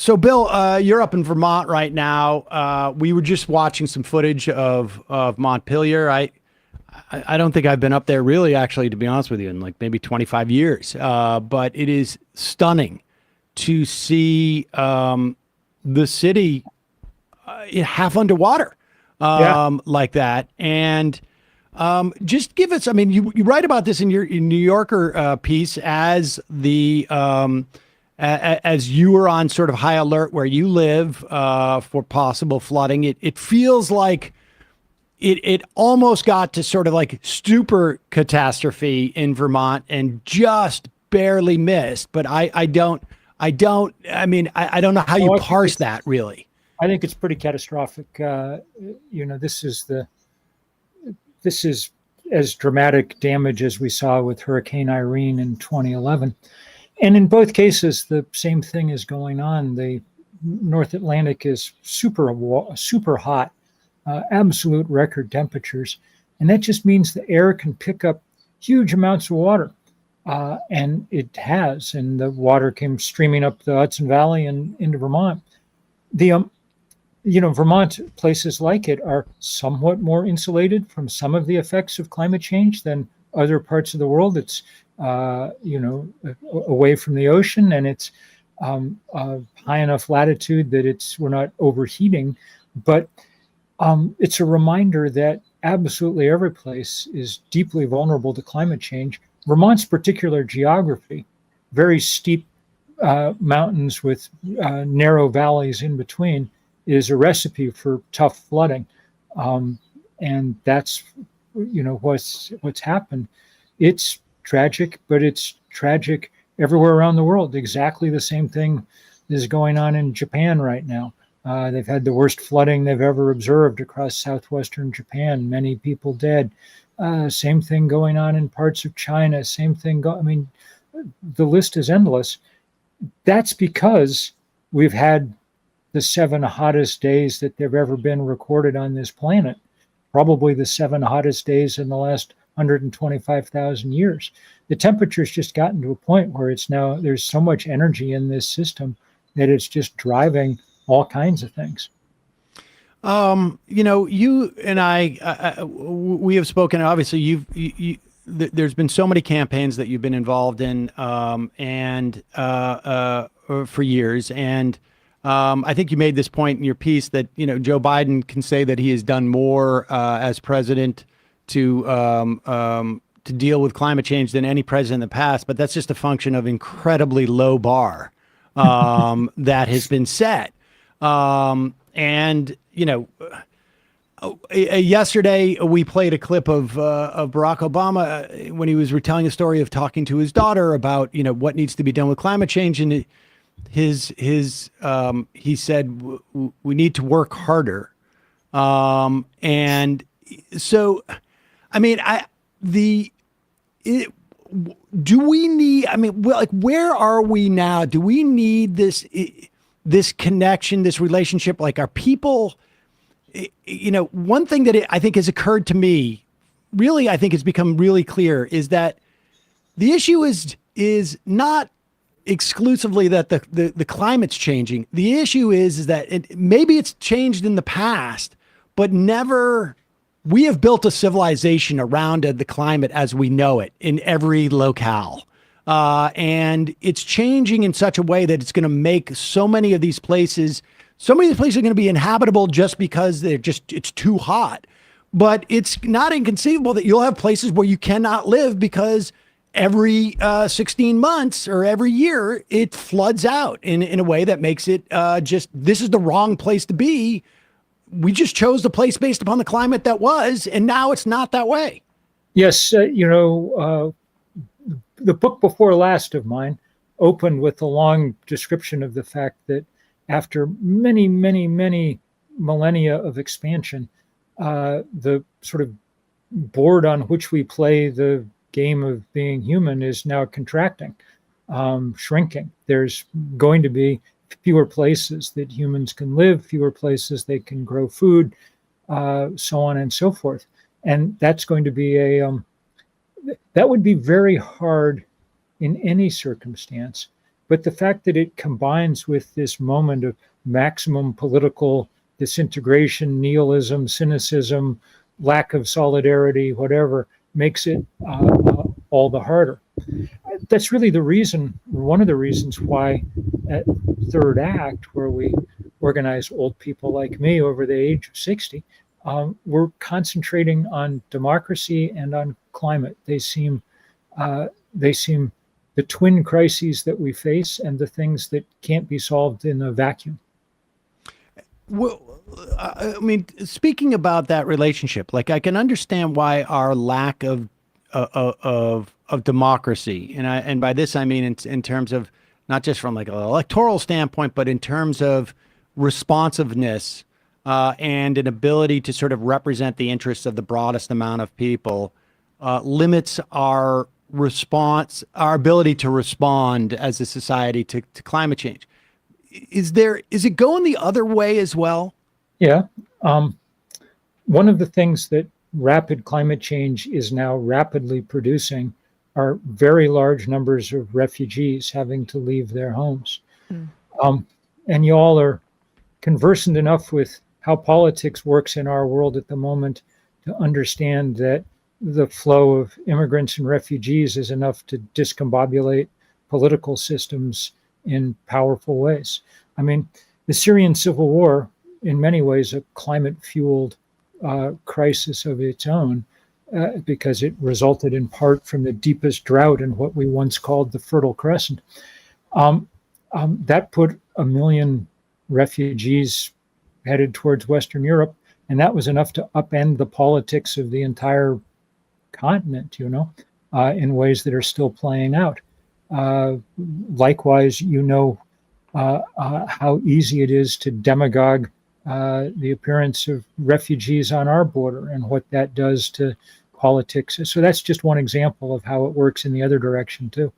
So, Bill, you're up in Vermont right now. We were just watching some footage of Montpelier. I don't think I've been up there really, actually, to be honest with you, in like maybe 25 years. But it is stunning to see the city half underwater Yeah. like that. And just give us, I mean, you write about this in your New Yorker piece as as you were on sort of high alert where you live for possible flooding. It feels like it almost got to sort of like stupor catastrophe in Vermont and just barely missed. But I don't know how you No, parse that really. I think it's pretty catastrophic. This is as dramatic damage as we saw with Hurricane Irene in 2011. And in both cases, the same thing is going on. The North Atlantic is super hot, absolute record temperatures. And that just means the air can pick up huge amounts of water. And it has, and the water came streaming up the Hudson Valley and into Vermont. Vermont, places like it are somewhat more insulated from some of the effects of climate change than other parts of the world. It's, away from the ocean, and it's high enough latitude that we're not overheating. But it's a reminder that absolutely every place is deeply vulnerable to climate change. Vermont's particular geography, very steep mountains with narrow valleys in between, is a recipe for tough flooding. And that's, what's happened. It's tragic, but it's tragic everywhere around the world. Exactly the same thing is going on in Japan right now. They've had the worst flooding they've ever observed across southwestern Japan, many people dead. Same thing going on in parts of China, same thing. The list is endless. That's because we've had the 7 hottest days that there have ever been recorded on this planet, probably the 7 hottest days in the last 125,000 years. The temperature's just gotten to a point where there's so much energy in this system that it's just driving all kinds of things. You and we have spoken. Obviously, there's been so many campaigns that you've been involved in, and for years. And I think you made this point in your piece that Joe Biden can say that he has done more as president to deal with climate change than any president in the past. But that's just a function of incredibly low bar that has been set. Yesterday we played a clip of Barack Obama when he was retelling a story of talking to his daughter about what needs to be done with climate change, and he said we need to work harder, and so I mean do we need? I mean, like, where are we now? Do we need this connection, this relationship? Like, are people, one thing that I think has occurred to me, really, I think has become really clear, is that the issue is not exclusively that the climate's changing. The issue is that maybe it's changed in the past, but never. We have built a civilization around the climate as we know it in every locale. And it's changing in such a way that it's going to make so many of these places are going to be inhabitable just because it's too hot. But it's not inconceivable that you'll have places where you cannot live because every 16 months or every year it floods out in a way that makes it this is the wrong place to be. We just chose the place based upon the climate that was, and now it's not that way. Yes, the book before last of mine opened with a long description of the fact that after many, many, many millennia of expansion, the sort of board on which we play the game of being human is now contracting, shrinking. There's going to be fewer places that humans can live, fewer places they can grow food, so on and so forth. And that's going to be that would be very hard in any circumstance But the fact that it combines with this moment of maximum political disintegration, nihilism, cynicism, lack of solidarity, whatever, makes it all the harder. That's really the reason, one of the reasons why at third act, where we organize old people like me over the age of 60, we're concentrating on democracy and on climate. They seem the twin crises that we face and the things that can't be solved in a vacuum. Well, I mean, speaking about that relationship, like I can understand why our lack of democracy, and by this I mean in terms of not just from like an electoral standpoint, but in terms of responsiveness and an ability to sort of represent the interests of the broadest amount of people, limits our ability to respond as a society to climate change. Is it going the other way as well? Yeah. One of the things that rapid climate change is now rapidly producing are very large numbers of refugees having to leave their homes. And you all are conversant enough with how politics works in our world at the moment to understand that the flow of immigrants and refugees is enough to discombobulate political systems in powerful ways. I mean, the Syrian civil war, in many ways, a climate-fueled crisis of its own, because it resulted in part from the deepest drought in what we once called the Fertile Crescent. That put 1 million refugees headed towards Western Europe, and that was enough to upend the politics of the entire continent, in ways that are still playing out. Likewise, how easy it is to demagogue the appearance of refugees on our border and what that does to politics. So that's just one example of how it works in the other direction too.